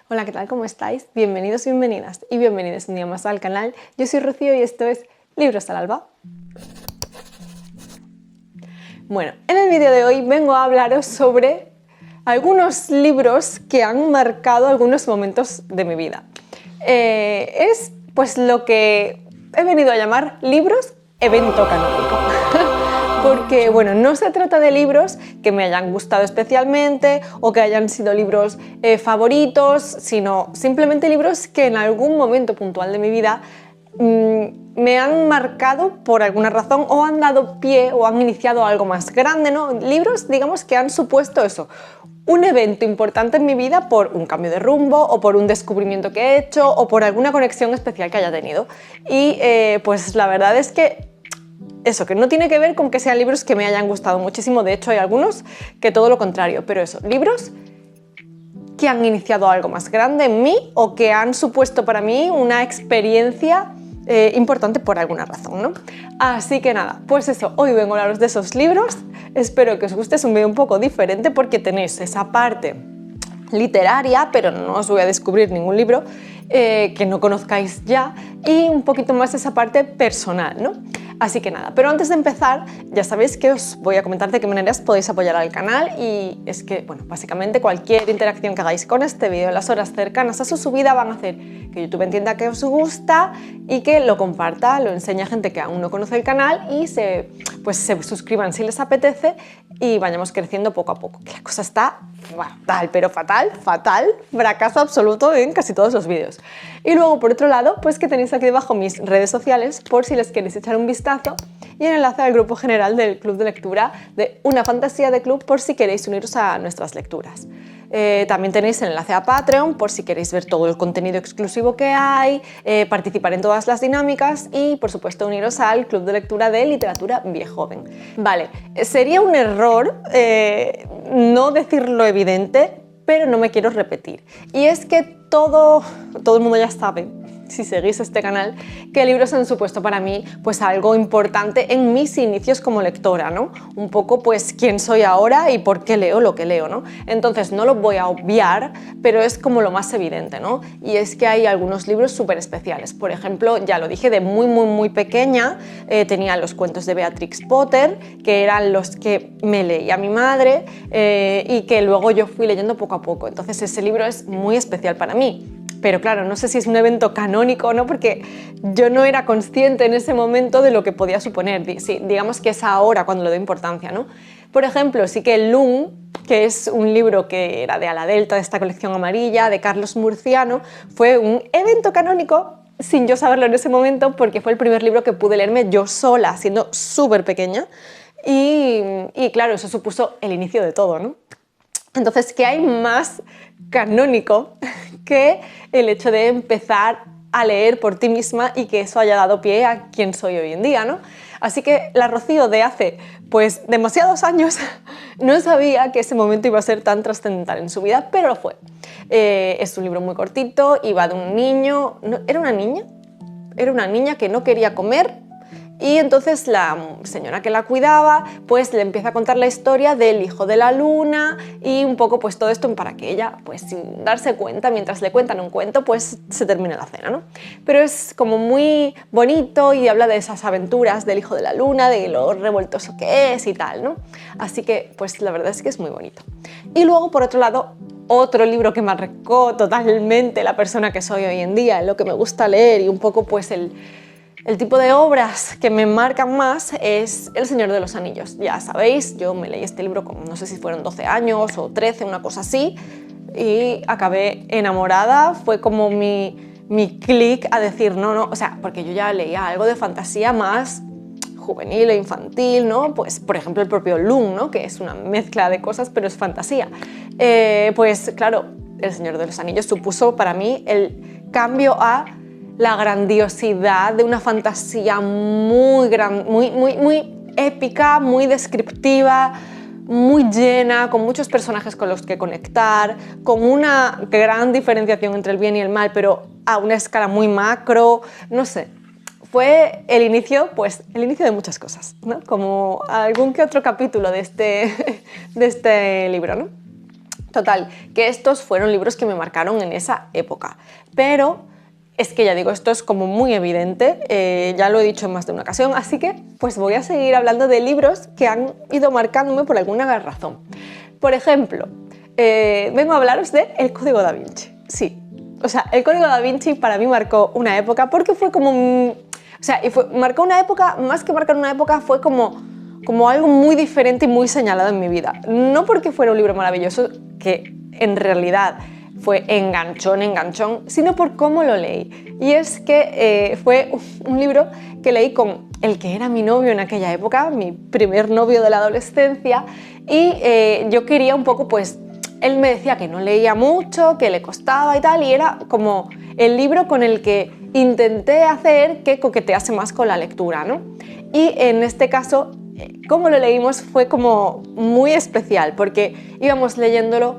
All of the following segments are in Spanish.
Hola, ¿qué tal? ¿Cómo estáis? Bienvenidos y bienvenidas y bienvenidos un día más al canal. Yo soy Rocío y esto es Libros al Alba. Bueno, en el vídeo de hoy vengo a hablaros sobre algunos libros que han marcado algunos momentos de mi vida. Es pues lo que he venido a llamar libros evento canónico. Porque, bueno, no se trata de libros que me hayan gustado especialmente o que hayan sido libros favoritos, sino simplemente libros que en algún momento puntual de mi vida me han marcado por alguna razón o han dado pie o han iniciado algo más grande, ¿no? Libros, digamos, que han supuesto eso, un evento importante en mi vida por un cambio de rumbo o por un descubrimiento que he hecho o por alguna conexión especial que haya tenido. Y pues la verdad es que eso, que no tiene que ver con que sean libros que me hayan gustado muchísimo, de hecho hay algunos que todo lo contrario, pero eso, libros que han iniciado algo más grande en mí o que han supuesto para mí una experiencia importante por alguna razón, ¿no? Así que nada, pues eso, hoy vengo a hablaros de esos libros, espero que os guste, es un vídeo un poco diferente porque tenéis esa parte literaria, pero no os voy a descubrir ningún libro que no conozcáis ya, y un poquito más esa parte personal, ¿no? Así que nada, pero antes de empezar, ya sabéis que os voy a comentar de qué maneras podéis apoyar al canal, y es que, bueno, básicamente cualquier interacción que hagáis con este vídeo en las horas cercanas a su subida van a hacer que YouTube entienda que os gusta y que lo comparta, lo enseñe a gente que aún no conoce el canal y se suscriban si les apetece y vayamos creciendo poco a poco, que la cosa está fatal, pero fatal, fracaso absoluto en casi todos los vídeos. Y luego, por otro lado, pues que tenéis aquí debajo mis redes sociales por si les queréis echar un vistazo y el enlace al grupo general del club de lectura de Una Fantasía de Club por si queréis uniros a nuestras lecturas. También tenéis el enlace a Patreon por si queréis ver todo el contenido exclusivo que hay, participar en todas las dinámicas y, por supuesto, uniros al club de lectura de literatura viejoven. Vale, sería un error no decir lo evidente, pero no me quiero repetir. Y es que todo el mundo ya sabe, si seguís este canal, que libros han supuesto para mí pues algo importante en mis inicios como lectora, ¿no? Un poco pues quién soy ahora y por qué leo lo que leo, ¿no? Entonces no lo voy a obviar, pero es como lo más evidente, ¿no? Y es que hay algunos libros súper especiales. Por ejemplo, ya lo dije, de muy pequeña tenía los cuentos de Beatrix Potter, que eran los que me leía mi madre y que luego yo fui leyendo poco a poco. Entonces ese libro es muy especial para mí. Pero claro, no sé si es un evento canónico o no, porque yo no era consciente en ese momento de lo que podía suponer. Sí, digamos que es ahora cuando le doy importancia, ¿no? Por ejemplo, sí que el Lung, que es un libro que era de Ala Delta, de esta colección amarilla, de Carlos Murciano, fue un evento canónico sin yo saberlo en ese momento, porque fue el primer libro que pude leerme yo sola, siendo súper pequeña. Y claro, eso supuso el inicio de todo, ¿no? Entonces, ¿qué hay más canónico que el hecho de empezar a leer por ti misma y que eso haya dado pie a quien soy hoy en día, ¿no? Así que la Rocío de hace pues demasiados años no sabía que ese momento iba a ser tan trascendental en su vida, pero lo fue. Es un libro muy cortito y va de un niño... ¿No? ¿Era una niña? Era una niña que no quería comer. Y entonces la señora que la cuidaba pues le empieza a contar la historia del hijo de la luna y un poco pues todo esto para que ella pues sin darse cuenta, mientras le cuentan un cuento, pues se termina la cena, ¿no? Pero es como muy bonito y habla de esas aventuras del hijo de la luna, de lo revoltoso que es y tal, ¿no? Así que pues la verdad es que es muy bonito. Y luego, por otro lado, otro libro que marcó totalmente la persona que soy hoy en día, lo que me gusta leer y un poco pues el tipo de obras que me marcan más es El Señor de los Anillos. Ya sabéis, yo me leí este libro con, no sé si fueron 12 años o 13, una cosa así, y acabé enamorada. Fue como mi clic a decir no, o sea, porque yo ya leía algo de fantasía más juvenil e infantil, ¿no? Pues, por ejemplo, el propio Lung, ¿no? Que es una mezcla de cosas, pero es fantasía. Pues, claro, El Señor de los Anillos supuso para mí el cambio a la grandiosidad de una fantasía muy épica, muy descriptiva, muy llena, con muchos personajes con los que conectar, con una gran diferenciación entre el bien y el mal, pero a una escala muy macro, no sé. Fue el inicio de muchas cosas, ¿no? Como algún que otro capítulo de este libro, ¿no? Total, que estos fueron libros que me marcaron en esa época, pero es que ya digo, esto es como muy evidente, ya lo he dicho en más de una ocasión, así que pues voy a seguir hablando de libros que han ido marcándome por alguna razón. Por ejemplo, vengo a hablaros de El Código Da Vinci. Sí, o sea, El Código Da Vinci para mí marcó una época porque fue como... marcó una época, más que marcar una época, fue como algo muy diferente y muy señalado en mi vida. No porque fuera un libro maravilloso, que en realidad fue enganchón, sino por cómo lo leí. Y es que fue un libro que leí con el que era mi novio en aquella época, mi primer novio de la adolescencia, y yo quería un poco, pues, él me decía que no leía mucho, que le costaba y tal, y era como el libro con el que intenté hacer que coquetease más con la lectura, ¿no? Y en este caso, como lo leímos, fue como muy especial, porque íbamos leyéndolo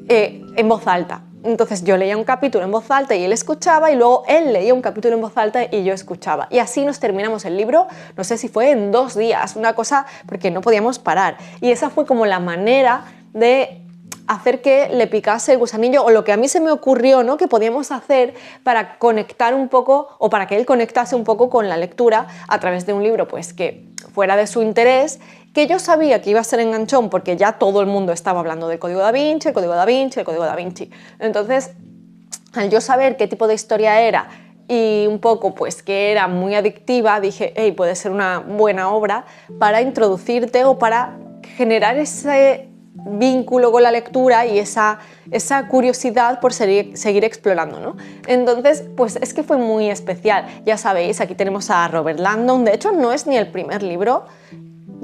en voz alta. Entonces yo leía un capítulo en voz alta y él escuchaba, y luego él leía un capítulo en voz alta y yo escuchaba. Y así nos terminamos el libro, no sé si fue en 2 días, una cosa, porque no podíamos parar. Y esa fue como la manera de hacer que le picase el gusanillo, o lo que a mí se me ocurrió, ¿no?, que podíamos hacer para conectar un poco, o para que él conectase un poco con la lectura a través de un libro pues que fuera de su interés, que yo sabía que iba a ser enganchón porque ya todo el mundo estaba hablando del Código Da Vinci, el Código Da Vinci, el Código Da Vinci. Entonces, al yo saber qué tipo de historia era y un poco pues que era muy adictiva, dije, hey, puede ser una buena obra para introducirte o para generar ese vínculo con la lectura y esa curiosidad por seguir explorando, ¿no? Entonces, pues es que fue muy especial. Ya sabéis, aquí tenemos a Robert Langdon. De hecho, no es ni el primer libro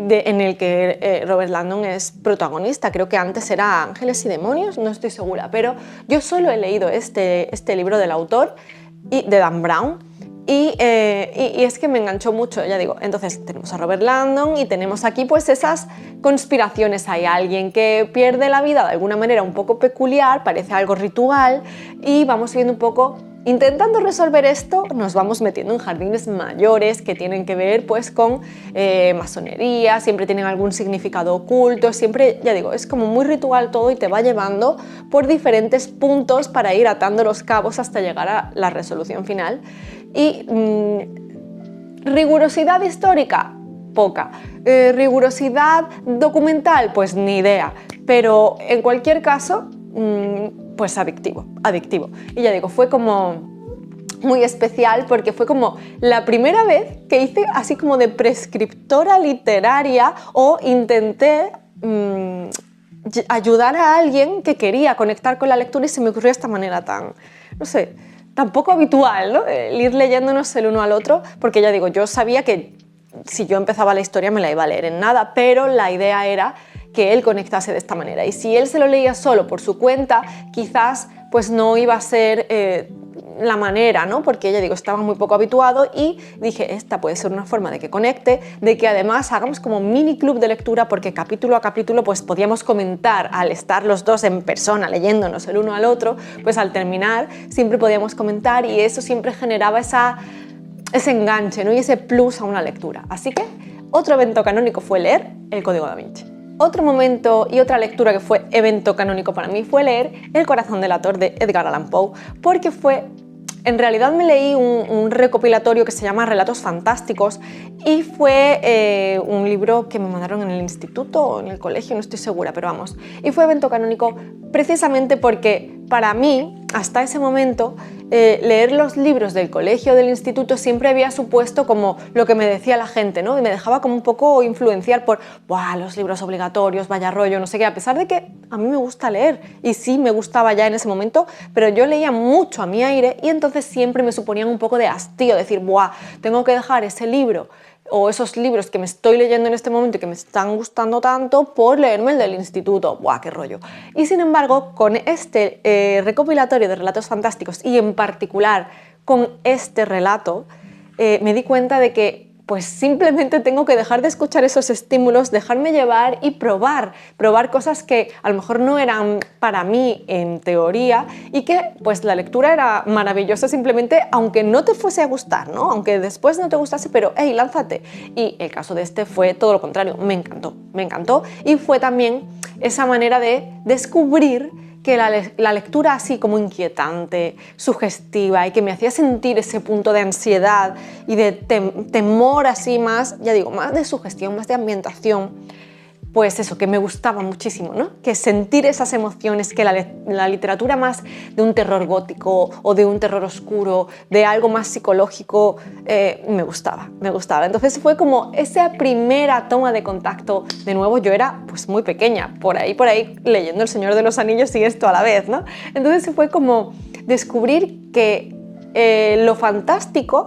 en el que Robert Langdon es protagonista. Creo que antes era Ángeles y Demonios, no estoy segura, pero yo solo he leído este libro del autor, y de Dan Brown, y es que me enganchó mucho, ya digo. Entonces tenemos a Robert Langdon y tenemos aquí pues esas conspiraciones. Hay alguien que pierde la vida de alguna manera un poco peculiar, parece algo ritual, y vamos viendo un poco, intentando resolver esto, nos vamos metiendo en jardines mayores que tienen que ver pues con masonería, siempre tienen algún significado oculto, siempre, ya digo, es como muy ritual todo y te va llevando por diferentes puntos para ir atando los cabos hasta llegar a la resolución final. Y rigurosidad histórica, poca. Rigurosidad documental, pues ni idea. Pero en cualquier caso, pues adictivo. Y ya digo, fue como muy especial porque fue como la primera vez que hice así como de prescriptora literaria, o intenté ayudar a alguien que quería conectar con la lectura, y se me ocurrió de esta manera tan, no sé, tan poco habitual, ¿no?, el ir leyéndonos el uno al otro, porque ya digo, yo sabía que si yo empezaba la historia me la iba a leer en nada, pero la idea era que él conectase de esta manera, y si él se lo leía solo por su cuenta, quizás pues no iba a ser la manera, ¿no?, porque ya digo, estaba muy poco habituado, y dije, esta puede ser una forma de que conecte, de que además hagamos como mini club de lectura, porque capítulo a capítulo pues podíamos comentar, al estar los dos en persona leyéndonos el uno al otro, pues al terminar siempre podíamos comentar, y eso siempre generaba ese enganche, ¿no?, y ese plus a una lectura. Así que otro evento canónico fue leer El Código Da Vinci. Otro momento y otra lectura que fue evento canónico para mí fue leer El Corazón delator de Edgar Allan Poe, porque en realidad me leí un recopilatorio que se llama Relatos Fantásticos, y fue un libro que me mandaron en el instituto o en el colegio, no estoy segura, pero vamos. Y fue evento canónico precisamente porque para mí, hasta ese momento, leer los libros del colegio o del instituto siempre había supuesto como lo que me decía la gente, ¿no? Y me dejaba como un poco influenciar por ¡buah, los libros obligatorios, vaya rollo, no sé qué! A pesar de que a mí me gusta leer, y sí me gustaba ya en ese momento, pero yo leía mucho a mi aire, y entonces siempre me suponían un poco de hastío, decir ¡buah, tengo que dejar ese libro o esos libros que me estoy leyendo en este momento y que me están gustando tanto por leerme el del instituto! ¡Buah, qué rollo! Y sin embargo, con este recopilatorio de relatos fantásticos, y en particular con este relato, me di cuenta de que pues simplemente tengo que dejar de escuchar esos estímulos, dejarme llevar y probar cosas que a lo mejor no eran para mí en teoría, y que pues la lectura era maravillosa simplemente, aunque no te fuese a gustar, ¿no?, aunque después no te gustase, pero hey, lánzate. Y el caso de este fue todo lo contrario, me encantó, y fue también esa manera de descubrir que la lectura así como inquietante, sugestiva y que me hacía sentir ese punto de ansiedad y de temor así más, ya digo, más de sugestión, más de ambientación, pues eso, que me gustaba muchísimo, ¿no? Que sentir esas emociones, que la literatura más de un terror gótico o de un terror oscuro, de algo más psicológico, me gustaba. Entonces fue como esa primera toma de contacto. De nuevo, yo era pues muy pequeña, por ahí leyendo El Señor de los Anillos y esto a la vez, ¿no? Entonces fue como descubrir que lo fantástico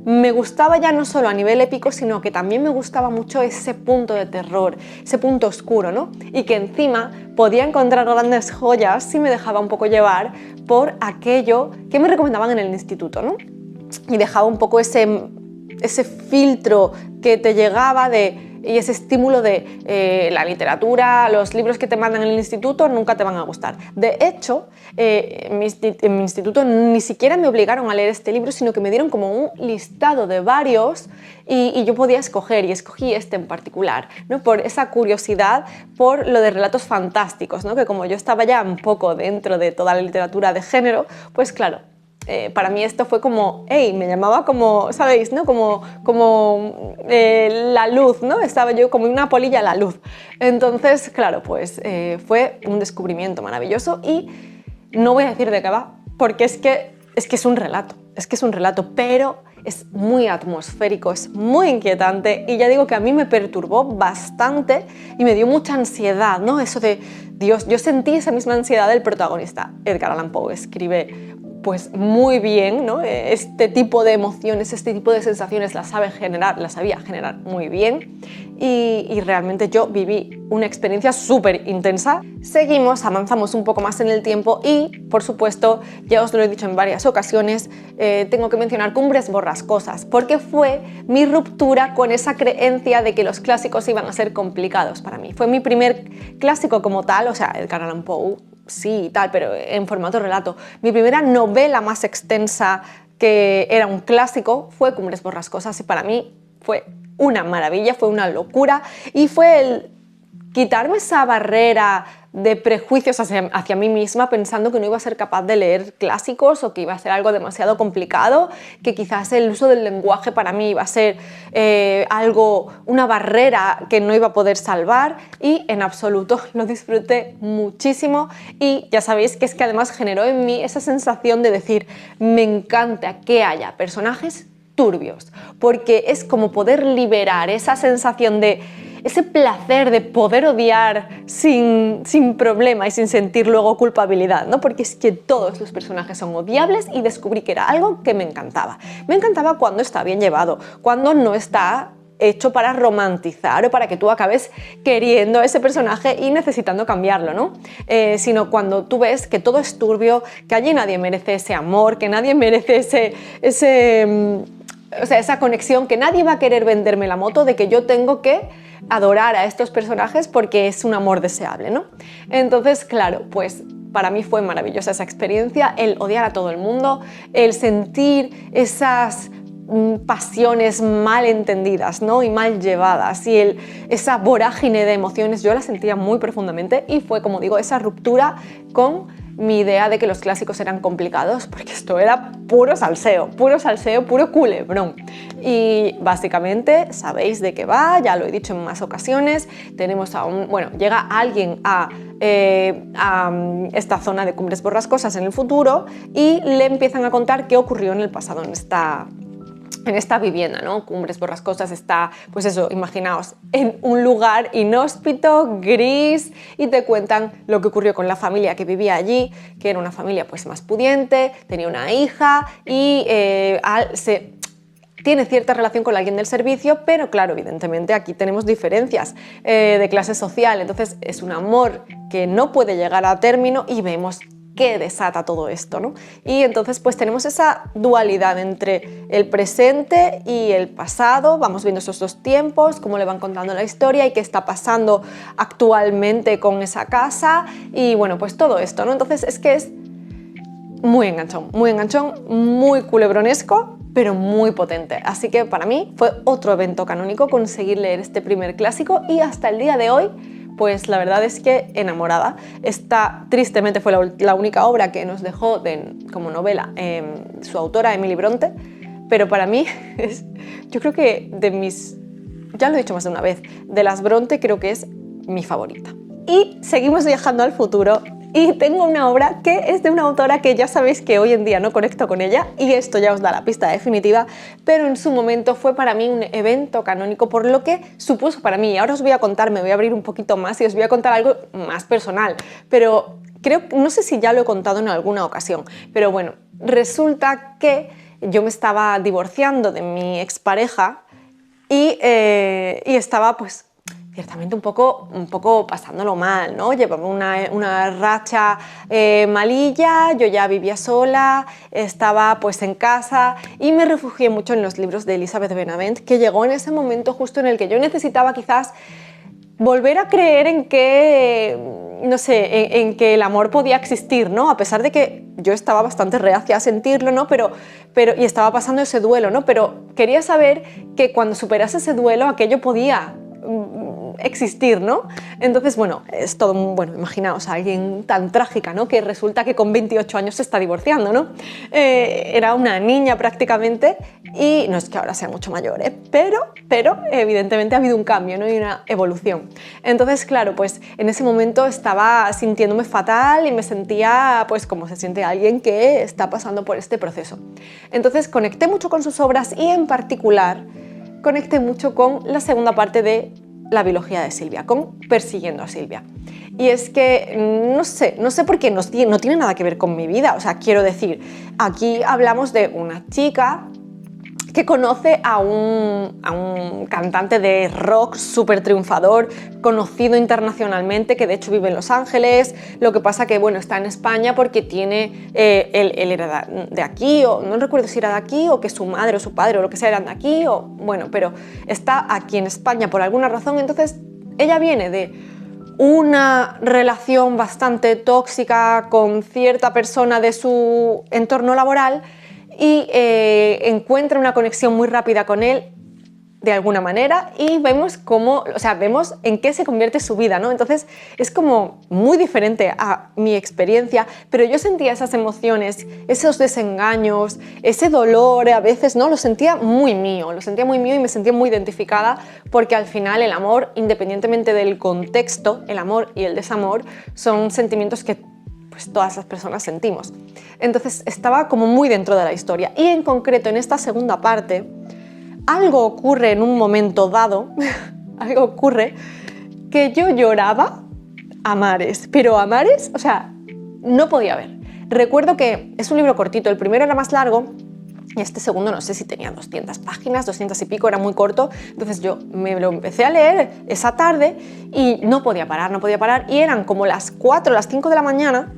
me gustaba ya no solo a nivel épico, sino que también me gustaba mucho ese punto de terror, ese punto oscuro, ¿no? Y que encima podía encontrar grandes joyas si me dejaba un poco llevar por aquello que me recomendaban en el instituto, ¿no? Y dejaba un poco ese filtro que te llegaba y ese estímulo de la literatura, los libros que te mandan en el instituto nunca te van a gustar. De hecho, en mi instituto ni siquiera me obligaron a leer este libro, sino que me dieron como un listado de varios y yo podía escoger, y escogí este en particular, ¿no? Por esa curiosidad por lo de relatos fantásticos, ¿no? Que como yo estaba ya un poco dentro de toda la literatura de género, pues claro, para mí esto fue como, hey, me llamaba como, ¿sabéis? ¿No? Como la luz, ¿no? Estaba yo como una polilla a la luz. Entonces, claro, pues fue un descubrimiento maravilloso y no voy a decir de qué va, porque es que es un relato, pero es muy atmosférico, es muy inquietante y ya digo que a mí me perturbó bastante y me dio mucha ansiedad, ¿no? Eso de, Dios, yo sentí esa misma ansiedad del protagonista. Edgar Allan Poe escribe pues muy bien, ¿no? Este tipo de emociones, este tipo de sensaciones las sabía generar muy bien y realmente yo viví una experiencia súper intensa. Seguimos, avanzamos un poco más en el tiempo y, por supuesto, ya os lo he dicho en varias ocasiones, tengo que mencionar Cumbres Borrascosas, porque fue mi ruptura con esa creencia de que los clásicos iban a ser complicados para mí. Fue mi primer clásico como tal, o sea, Edgar Allan Poe, sí y tal, pero en formato relato. Mi primera novela más extensa que era un clásico fue Cumbres Borrascosas y para mí fue una maravilla, fue una locura y fue el quitarme esa barrera de prejuicios hacia mí misma pensando que no iba a ser capaz de leer clásicos o que iba a ser algo demasiado complicado, que quizás el uso del lenguaje para mí iba a ser una barrera que no iba a poder salvar y en absoluto lo disfruté muchísimo y ya sabéis que es que además generó en mí esa sensación de decir me encanta que haya personajes turbios, porque es como poder liberar esa sensación de ese placer de poder odiar sin problema y sin sentir luego culpabilidad, ¿no? Porque es que todos los personajes son odiables y descubrí que era algo que me encantaba. Me encantaba cuando está bien llevado, cuando no está hecho para romantizar o para que tú acabes queriendo a ese personaje y necesitando cambiarlo, ¿no? Sino cuando tú ves que todo es turbio, que allí nadie merece ese amor, que nadie merece esa conexión, que nadie va a querer venderme la moto de que yo tengo que adorar a estos personajes porque es un amor deseable, ¿no? Entonces, claro, pues para mí fue maravillosa esa experiencia, el odiar a todo el mundo, el sentir esas pasiones mal entendidas, ¿no? Y mal llevadas y esa vorágine de emociones yo la sentía muy profundamente y fue, como digo, esa ruptura con mi idea de que los clásicos eran complicados, porque esto era puro salseo, puro culebrón. Y básicamente sabéis de qué va, ya lo he dicho en más ocasiones, tenemos llega alguien a esta zona de Cumbres Borrascosas en el futuro y le empiezan a contar qué ocurrió en el pasado en esta vivienda, ¿no? Cumbres Borrascosas está, pues eso, imaginaos, en un lugar inhóspito, gris, y te cuentan lo que ocurrió con la familia que vivía allí, que era una familia pues más pudiente, tenía una hija y tiene cierta relación con alguien del servicio, pero claro, evidentemente aquí tenemos diferencias de clase social, entonces es un amor que no puede llegar a término y vemos que desata todo esto, ¿no? Y entonces pues tenemos esa dualidad entre el presente y el pasado, vamos viendo esos dos tiempos, cómo le van contando la historia y qué está pasando actualmente con esa casa y bueno, pues todo esto, ¿no? Entonces es que es muy enganchón, muy culebronesco, pero muy potente. Así que para mí fue otro evento canónico conseguir leer este primer clásico y hasta el día de hoy pues la verdad es que enamorada. Esta tristemente fue la única obra que nos dejó como novela su autora, Emily Bronte, pero para mí yo creo que ya lo he dicho más de una vez, de las Bronte creo que es mi favorita. Y seguimos viajando al futuro y tengo una obra que es de una autora que ya sabéis que hoy en día no conecto con ella y esto ya os da la pista definitiva, pero en su momento fue para mí un evento canónico por lo que supuso para mí. Ahora os voy a contar, me voy a abrir un poquito más y os voy a contar algo más personal, pero no sé si ya lo he contado en alguna ocasión, pero bueno, resulta que yo me estaba divorciando de mi expareja y estaba pues ciertamente un poco pasándolo mal, ¿no? Llevaba una racha malilla, yo ya vivía sola, estaba pues en casa y me refugié mucho en los libros de Elizabeth Benavent, que llegó en ese momento justo en el que yo necesitaba quizás volver a creer en que, no sé, en que el amor podía existir, ¿no? A pesar de que yo estaba bastante reacia a sentirlo, ¿no? Y estaba pasando ese duelo, ¿no? Pero quería saber que cuando superase ese duelo aquello podía existir, ¿no? Entonces, bueno, es todo, bueno, imaginaos a alguien tan trágica, ¿no? Que resulta que con 28 años se está divorciando, ¿no? Era una niña prácticamente y no es que ahora sea mucho mayor, ¿eh? Pero evidentemente ha habido un cambio, ¿no? Y una evolución. Entonces, claro, pues en ese momento estaba sintiéndome fatal y me sentía pues como se siente alguien que está pasando por este proceso. Entonces conecté mucho con sus obras y en particular conecté mucho con la segunda parte de la biología de Silvia, con Persiguiendo a Silvia. Y es que no sé por qué no tiene nada que ver con mi vida. O sea, quiero decir, aquí hablamos de una chica que conoce a un cantante de rock súper triunfador, conocido internacionalmente, que de hecho vive en Los Ángeles. Lo que pasa que, bueno, está en España porque tiene, él era de aquí, o no recuerdo si era de aquí, o que su madre o su padre o lo que sea eran de aquí, o bueno, pero está aquí en España por alguna razón. Entonces ella viene de una relación bastante tóxica con cierta persona de su entorno laboral y encuentra una conexión muy rápida con él de alguna manera y vemos vemos en qué se convierte su vida, ¿no? Entonces es como muy diferente a mi experiencia, pero yo sentía esas emociones, esos desengaños, ese dolor a veces, ¿no? Lo sentía muy mío y me sentía muy identificada porque al final el amor, independientemente del contexto, el amor y el desamor son sentimientos que pues todas las personas sentimos. Entonces estaba como muy dentro de la historia y en concreto en esta segunda parte algo ocurre en un momento dado, algo ocurre que yo lloraba a mares, pero a mares, o sea, no podía ver. Recuerdo que es un libro cortito, el primero era más largo y este segundo no sé si tenía 200 páginas, 200 y pico, era muy corto, entonces yo me lo empecé a leer esa tarde y no podía parar y eran como las 4, las 5 de la mañana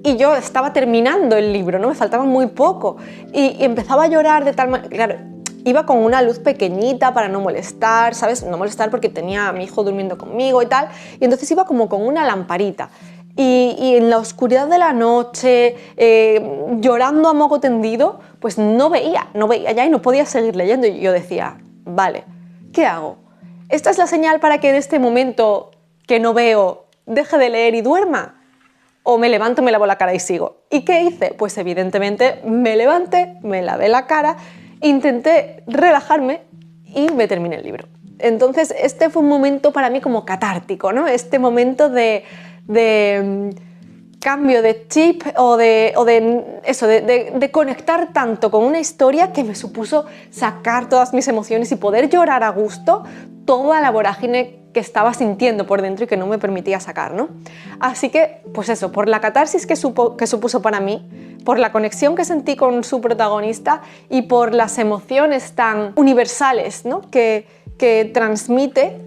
y yo estaba terminando el libro, ¿no? Me faltaba muy poco y empezaba a llorar de tal manera, claro, iba con una luz pequeñita para no molestar, ¿sabes? No molestar porque tenía a mi hijo durmiendo conmigo y tal, y entonces iba como con una lamparita. Y en la oscuridad de la noche, llorando a moco tendido, pues no veía ya y no podía seguir leyendo. Y yo decía, vale, ¿qué hago? ¿Esta es la señal para que en este momento que no veo deje de leer y duerma? ¿O me levanto, me lavo la cara y sigo? ¿Y qué hice? Pues evidentemente me levanté, me lavé la cara, intenté relajarme y me terminé el libro. Entonces este fue un momento para mí como catártico, ¿no? Este momento de cambio de chip o de conectar tanto con una historia que me supuso sacar todas mis emociones y poder llorar a gusto toda la vorágine que estaba sintiendo por dentro y que no me permitía sacar, ¿no? Así que, pues eso, por la catarsis que supuso para mí, por la conexión que sentí con su protagonista y por las emociones tan universales, ¿no? que transmite,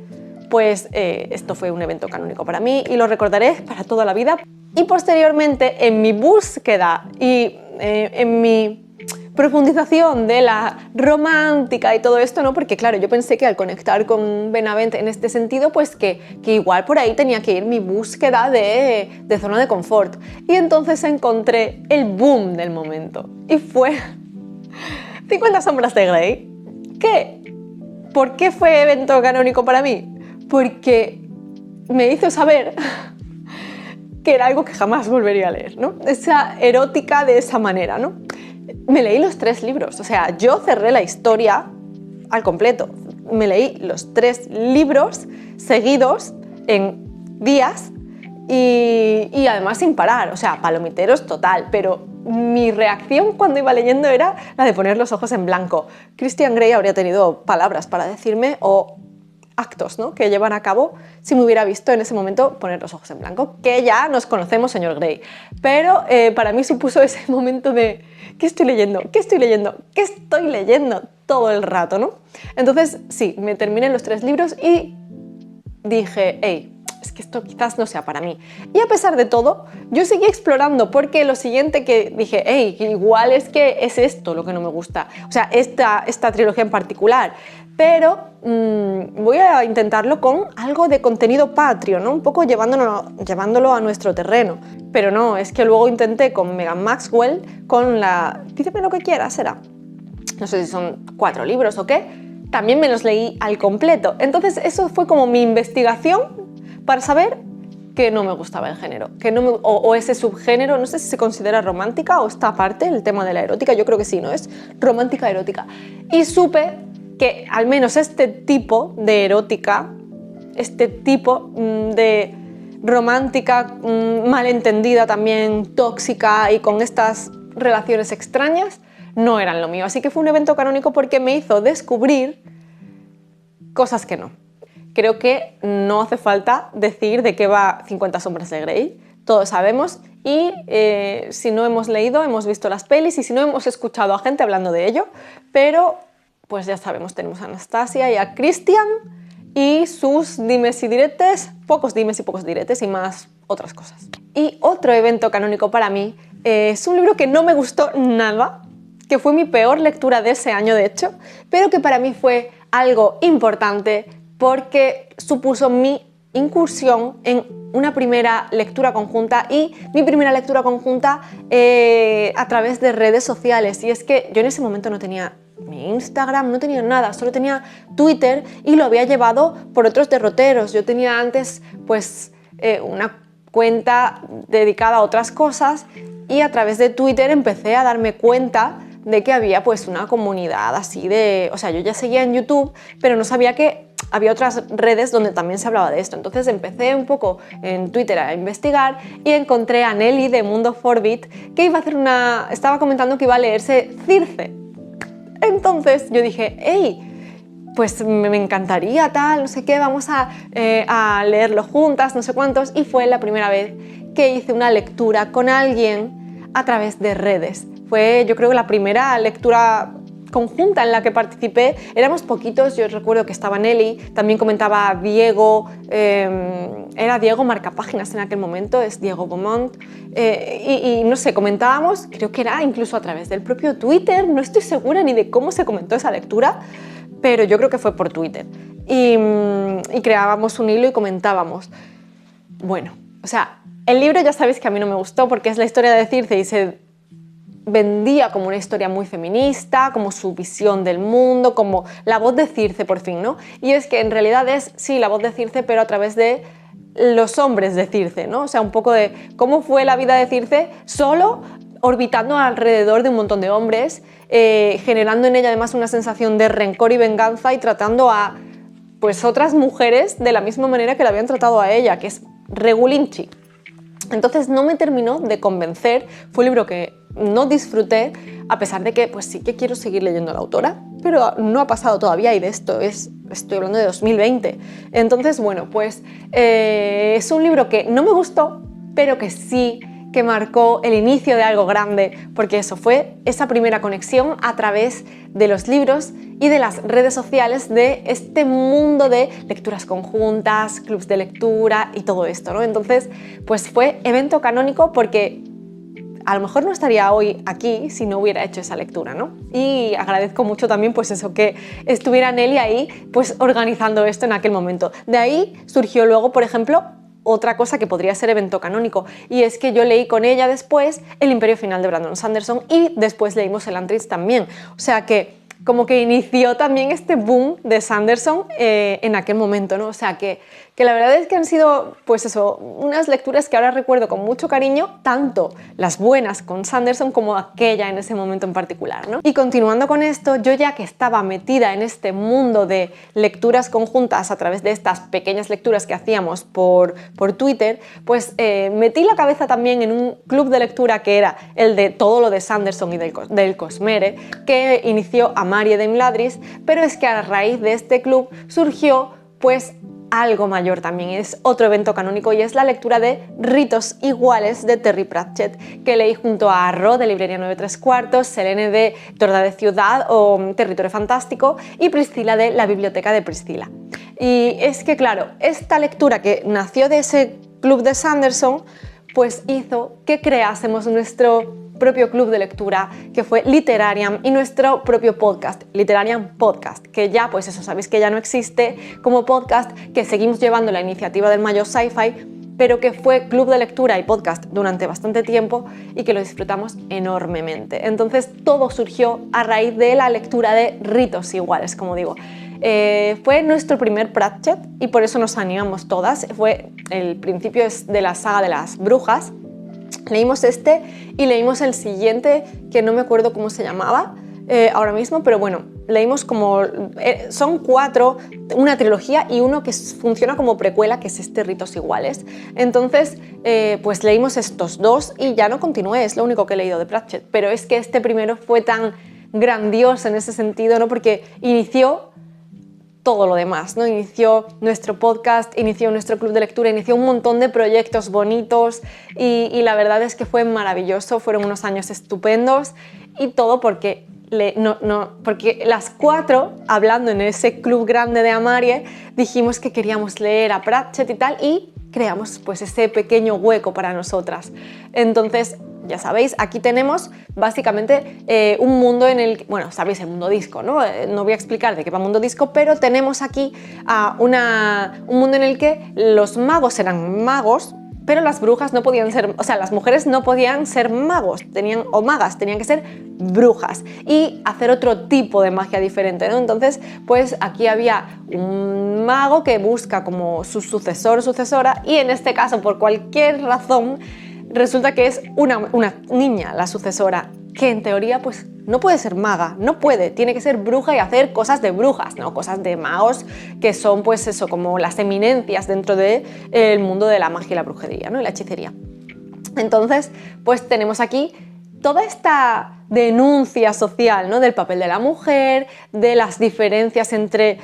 pues esto fue un evento canónico para mí y lo recordaré para toda la vida. Y posteriormente, en mi búsqueda y en mi profundización de la romántica y todo esto, ¿no? Porque claro, yo pensé que al conectar con Benavent en este sentido, pues que igual por ahí tenía que ir mi búsqueda de zona de confort. Y entonces encontré el boom del momento. Y fue 50 sombras de Grey. ¿Por qué fue evento canónico para mí? Porque me hizo saber que era algo que jamás volvería a leer, ¿no? Esa erótica de esa manera, ¿no? Me leí los 3 libros, o sea, yo cerré la historia al completo. Me leí los 3 libros seguidos en días y además sin parar, o sea, palomiteros total, pero mi reacción cuando iba leyendo era la de poner los ojos en blanco. Christian Grey habría tenido palabras para decirme o actos, ¿no?, que llevan a cabo si me hubiera visto en ese momento poner los ojos en blanco, que ya nos conocemos, señor Grey. Pero para mí supuso ese momento de ¿qué estoy leyendo? ¿Qué estoy leyendo? ¿Qué estoy leyendo? Todo el rato, ¿no? Entonces, sí, me terminé los 3 libros y dije, hey, es que esto quizás no sea para mí. Y a pesar de todo, yo seguí explorando porque lo siguiente que dije, hey, igual es que es esto lo que no me gusta, o sea, esta trilogía en particular, pero voy a intentarlo con algo de contenido patrio, ¿no? Un poco llevándolo a nuestro terreno. Pero no, es que luego intenté con Megan Maxwell, con la... Pídeme lo que quieras, será. No sé si son 4 libros o qué. También me los leí al completo. Entonces eso fue como mi investigación para saber que no me gustaba el género, que no o ese subgénero, no sé si se considera romántica o esta parte, el tema de la erótica, yo creo que sí, ¿no? Es romántica erótica. Y supe que al menos este tipo de erótica, este tipo de romántica, malentendida también, tóxica y con estas relaciones extrañas, no eran lo mío. Así que fue un evento canónico porque me hizo descubrir cosas que no. Creo que no hace falta decir de qué va 50 sombras de Grey, todos sabemos, y si no hemos leído, hemos visto las pelis, y si no hemos escuchado a gente hablando de ello, pero pues ya sabemos, tenemos a Anastasia y a Christian y sus dimes y diretes, pocos dimes y pocos diretes y más otras cosas. Y otro evento canónico para mí es un libro que no me gustó nada, que fue mi peor lectura de ese año de hecho, pero que para mí fue algo importante porque supuso mi incursión en una primera lectura conjunta y mi primera lectura conjunta a través de redes sociales. Y es que yo en ese momento no tenía ni Instagram, no tenía nada, solo tenía Twitter y lo había llevado por otros derroteros. Yo tenía antes pues una cuenta dedicada a otras cosas y a través de Twitter empecé a darme cuenta de que había pues una comunidad así de... O sea, yo ya seguía en YouTube, pero no sabía que había otras redes donde también se hablaba de esto. Entonces empecé un poco en Twitter a investigar y encontré a Nelly de Mundo Forbit que iba a hacer estaba comentando que iba a leerse Circe. Entonces yo dije, hey, pues me encantaría tal, no sé qué, vamos a leerlo juntas, no sé cuántos, y fue la primera vez que hice una lectura con alguien a través de redes. Fue, yo creo que la primera lectura conjunta en la que participé. Éramos poquitos, yo recuerdo que estaba Nelly, también comentaba Diego, era Diego Marcapáginas en aquel momento, es Diego Beaumont, y no sé, comentábamos, creo que era incluso a través del propio Twitter, no estoy segura ni de cómo se comentó esa lectura, pero yo creo que fue por Twitter, y creábamos un hilo y comentábamos. Bueno, o sea, el libro ya sabéis que a mí no me gustó porque es la historia de Circe y se vendía como una historia muy feminista, como su visión del mundo, como la voz de Circe por fin, ¿no? Y es que en realidad es, sí, la voz de Circe, pero a través de los hombres de Circe, ¿no? O sea, un poco de cómo fue la vida de Circe solo orbitando alrededor de un montón de hombres, generando en ella además una sensación de rencor y venganza y tratando a pues otras mujeres de la misma manera que la habían tratado a ella, que es regulinchi. Entonces no me terminó de convencer, fue un libro que no disfruté, a pesar de que pues sí que quiero seguir leyendo a la autora, pero no ha pasado todavía y de esto estoy hablando de 2020. Entonces, bueno, pues es un libro que no me gustó, pero que sí que marcó el inicio de algo grande, porque eso fue esa primera conexión a través de los libros y de las redes sociales de este mundo de lecturas conjuntas, clubs de lectura y todo esto, ¿no? Entonces, pues fue evento canónico porque a lo mejor no estaría hoy aquí si no hubiera hecho esa lectura, ¿no? Y agradezco mucho también pues eso, que estuviera Nelly ahí pues organizando esto en aquel momento. De ahí surgió luego, por ejemplo, otra cosa que podría ser evento canónico, y es que yo leí con ella después El Imperio Final de Brandon Sanderson y después leímos Elantris también. O sea que como que inició también este boom de Sanderson en aquel momento, ¿no? O sea que la verdad es que han sido, pues eso, unas lecturas que ahora recuerdo con mucho cariño, tanto las buenas con Sanderson como aquella en ese momento en particular, ¿no? Y continuando con esto, yo ya que estaba metida en este mundo de lecturas conjuntas a través de estas pequeñas lecturas que hacíamos por Twitter, pues metí la cabeza también en un club de lectura que era el de todo lo de Sanderson y del Cosmere, que inició Amarie de Imladris, pero es que a raíz de este club surgió pues algo mayor también, es otro evento canónico y es la lectura de Ritos Iguales de Terry Pratchett, que leí junto a Arro de Librería 9¾ Selene de Torda de Ciudad o Territorio Fantástico y Priscila de La Biblioteca de Priscila. Y es que claro, esta lectura que nació de ese club de Sanderson pues hizo que creásemos nuestro propio club de lectura que fue Literariam y nuestro propio podcast, Literariam Podcast, que ya, pues eso, sabéis que ya no existe como podcast, que seguimos llevando la iniciativa del Mayo Sci-Fi, pero que fue club de lectura y podcast durante bastante tiempo y que lo disfrutamos enormemente. Entonces todo surgió a raíz de la lectura de Ritos Iguales, como digo. Fue nuestro primer Pratchett y por eso nos animamos todas. Fue el principio de la saga de las brujas. Leímos este y leímos el siguiente, que no me acuerdo cómo se llamaba ahora mismo, pero bueno, leímos como... son 4, una trilogía y uno que funciona como precuela, que es este Ritos Iguales. Entonces, pues leímos estos 2 y ya no continué, es lo único que he leído de Pratchett, pero es que este primero fue tan grandioso en ese sentido, ¿no? Porque inició todo lo demás, ¿no? Inició nuestro podcast, inició nuestro club de lectura, inició un montón de proyectos bonitos y la verdad es que fue maravilloso, fueron unos años estupendos y todo porque porque las 4, hablando en ese club grande de Amarie, dijimos que queríamos leer a Pratchett y tal y creamos pues ese pequeño hueco para nosotras. Entonces, ya sabéis, aquí tenemos básicamente un mundo en el que, bueno, sabéis el mundo disco, ¿no? No voy a explicar de qué va el mundo disco, pero tenemos aquí un mundo en el que los magos eran magos, pero las brujas no podían ser, o sea, las mujeres no podían ser magos, o magas, tenían que ser brujas y hacer otro tipo de magia diferente, ¿no? Entonces, pues aquí había un mago que busca como su sucesor o sucesora y en este caso, por cualquier razón, resulta que es una niña la sucesora, que en teoría pues no puede ser maga, no puede, tiene que ser bruja y hacer cosas de brujas, ¿no? Cosas de magos que son pues eso, como las eminencias dentro del mundo de la magia y la brujería, ¿no? Y la hechicería. Entonces, pues tenemos aquí toda esta denuncia social, ¿no? Del papel de la mujer, de las diferencias entre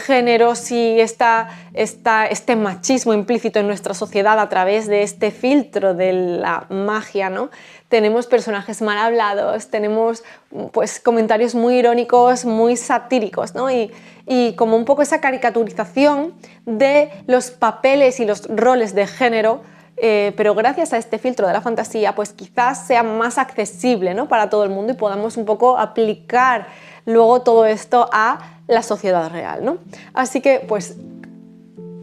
géneros y este machismo implícito en nuestra sociedad a través de este filtro de la magia, ¿no? Tenemos personajes mal hablados, tenemos pues comentarios muy irónicos, muy satíricos, ¿no? Y como un poco esa caricaturización de los papeles y los roles de género, pero gracias a este filtro de la fantasía pues quizás sea más accesible, ¿no? Para todo el mundo y podamos un poco aplicar luego todo esto a la sociedad real, ¿no? Así que pues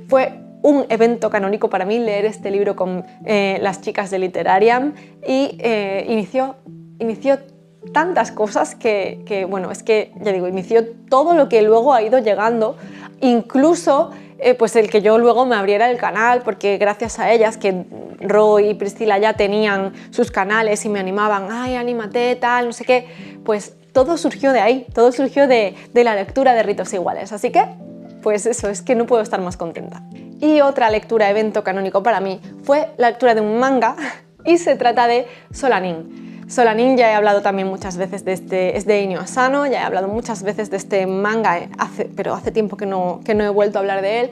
fue un evento canónico para mí leer este libro con las chicas de Literariam y inició tantas cosas que bueno, es que ya digo, inició todo lo que luego ha ido llegando, incluso pues el que yo luego me abriera el canal, porque gracias a ellas, que Roy y Priscila ya tenían sus canales y me animaban, ay, anímate, tal, no sé qué, pues todo surgió de ahí, todo surgió de la lectura de Ritos Iguales, así que pues eso, es que no puedo estar más contenta. Y otra lectura, evento canónico para mí, fue la lectura de un manga y se trata de Solanin. Solanin, ya he hablado también muchas veces es de Inio Asano, ya he hablado muchas veces de este manga, pero hace tiempo que no he vuelto a hablar de él.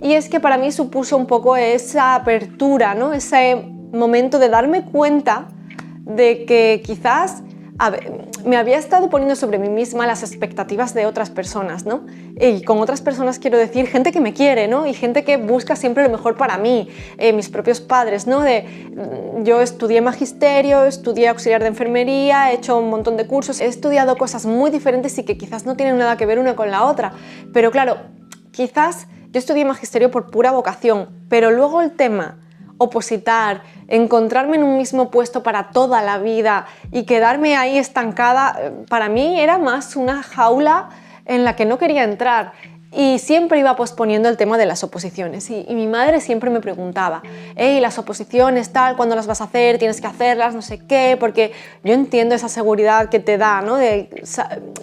Y es que para mí supuso un poco esa apertura, ¿no? Ese momento de darme cuenta de que quizás me había estado poniendo sobre mí misma las expectativas de otras personas, ¿no? Y con otras personas quiero decir gente que me quiere, ¿no? Y gente que busca siempre lo mejor para mí, mis propios padres, ¿no? Yo estudié magisterio, estudié auxiliar de enfermería, he hecho un montón de cursos, he estudiado cosas muy diferentes y que quizás no tienen nada que ver una con la otra, pero claro, quizás yo estudié magisterio por pura vocación, pero luego el tema opositar, encontrarme en un mismo puesto para toda la vida y quedarme ahí estancada, para mí era más una jaula en la que no quería entrar. Y siempre iba posponiendo el tema de las oposiciones y mi madre siempre me preguntaba, hey, las oposiciones tal, ¿cuándo las vas a hacer? Tienes que hacerlas, no sé qué, porque yo entiendo esa seguridad que te da, ¿no? Y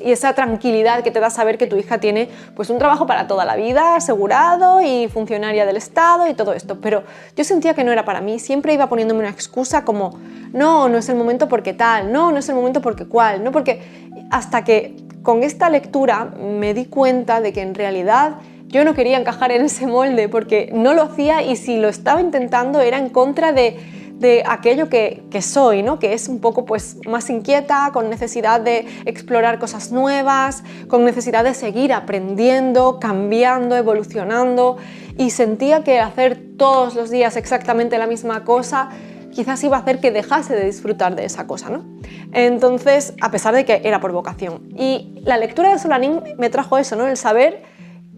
esa tranquilidad que te da saber que tu hija tiene pues un trabajo para toda la vida, asegurado y funcionaria del Estado y todo esto, pero yo sentía que no era para mí, siempre iba poniéndome una excusa como, no, no es el momento porque tal, no, no es el momento porque cual, no porque... Hasta que con esta lectura me di cuenta de que en realidad yo no quería encajar en ese molde porque no lo hacía y si lo estaba intentando era en contra de aquello que soy, ¿no? Que es un poco pues, más inquieta, con necesidad de explorar cosas nuevas, con necesidad de seguir aprendiendo, cambiando, evolucionando y sentía que hacer todos los días exactamente la misma cosa quizás iba a hacer que dejase de disfrutar de esa cosa, ¿no? Entonces, a pesar de que era por vocación. Y la lectura de Solanín me trajo eso, ¿no? El saber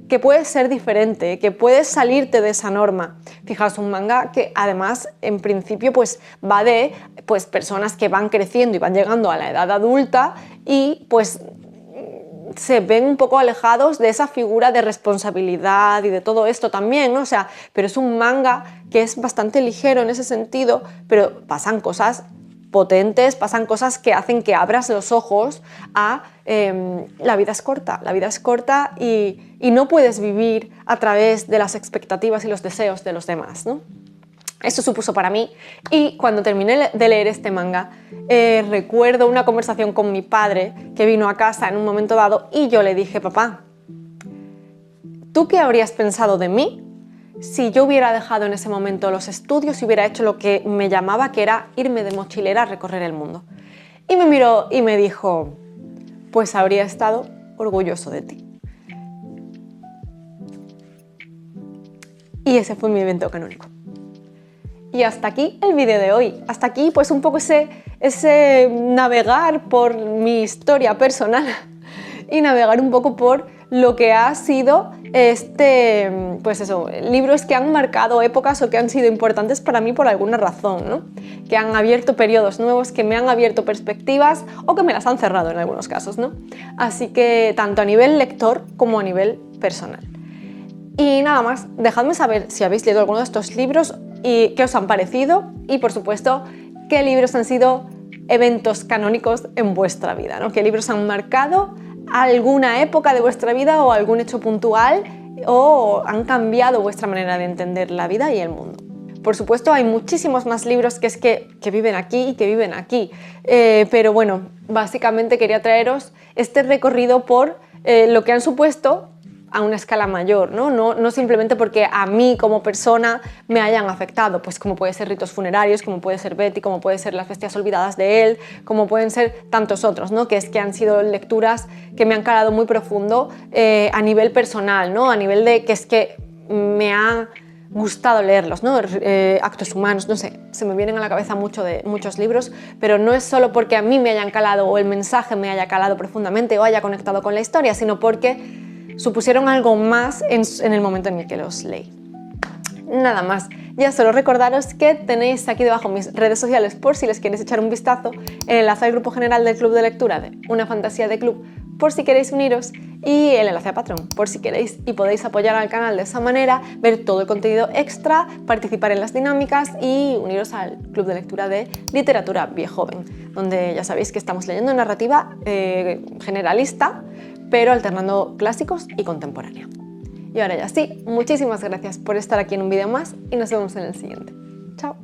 que puedes ser diferente, que puedes salirte de esa norma. Fijaos, un manga que además, en principio, pues va de pues, personas que van creciendo y van llegando a la edad adulta y pues se ven un poco alejados de esa figura de responsabilidad y de todo esto también, ¿no? O sea, pero es un manga que es bastante ligero en ese sentido, pero pasan cosas potentes, pasan cosas que hacen que abras los ojos a la vida es corta y no puedes vivir a través de las expectativas y los deseos de los demás, ¿no? Eso supuso para mí y cuando terminé de leer este manga recuerdo una conversación con mi padre que vino a casa en un momento dado y yo le dije, papá, ¿tú qué habrías pensado de mí si yo hubiera dejado en ese momento los estudios y hubiera hecho lo que me llamaba, que era irme de mochilera a recorrer el mundo? Y me miró y me dijo, pues habría estado orgulloso de ti. Y ese fue mi evento canónico. Y hasta aquí el vídeo de hoy. Hasta aquí pues un poco ese navegar por mi historia personal y navegar un poco por lo que ha sido pues eso, libros que han marcado épocas o que han sido importantes para mí por alguna razón, ¿no? Que han abierto periodos nuevos, que me han abierto perspectivas o que me las han cerrado en algunos casos, ¿no? Así que tanto a nivel lector como a nivel personal. Y nada más, dejadme saber si habéis leído alguno de estos libros y qué os han parecido y, por supuesto, qué libros han sido eventos canónicos en vuestra vida, ¿no? ¿Qué libros han marcado alguna época de vuestra vida o algún hecho puntual o han cambiado vuestra manera de entender la vida y el mundo? Por supuesto, hay muchísimos más libros que viven aquí y que viven aquí, pero bueno, básicamente quería traeros este recorrido por lo que han supuesto a una escala mayor, ¿no? No simplemente porque a mí como persona me hayan afectado, pues como puede ser Ritos funerarios, como puede ser Betty, como puede ser Las bestias olvidadas de él, como pueden ser tantos otros, ¿no? Que han sido lecturas que me han calado muy profundo a nivel personal, ¿no? A nivel de que me ha gustado leerlos, ¿no? Actos humanos, no sé, se me vienen a la cabeza muchos libros, pero no es solo porque a mí me hayan calado o el mensaje me haya calado profundamente o haya conectado con la historia, sino porque supusieron algo más en el momento en el que los leí. Nada más, ya solo recordaros que tenéis aquí debajo mis redes sociales por si les queréis echar un vistazo, el enlace al grupo general del club de lectura de Una Fantasía de Club por si queréis uniros y el enlace a Patreon por si queréis y podéis apoyar al canal de esa manera, ver todo el contenido extra, participar en las dinámicas y uniros al club de lectura de Literatura Viejoven, donde ya sabéis que estamos leyendo narrativa generalista, pero alternando clásicos y contemporánea. Y ahora ya sí, muchísimas gracias por estar aquí en un vídeo más y nos vemos en el siguiente. ¡Chao!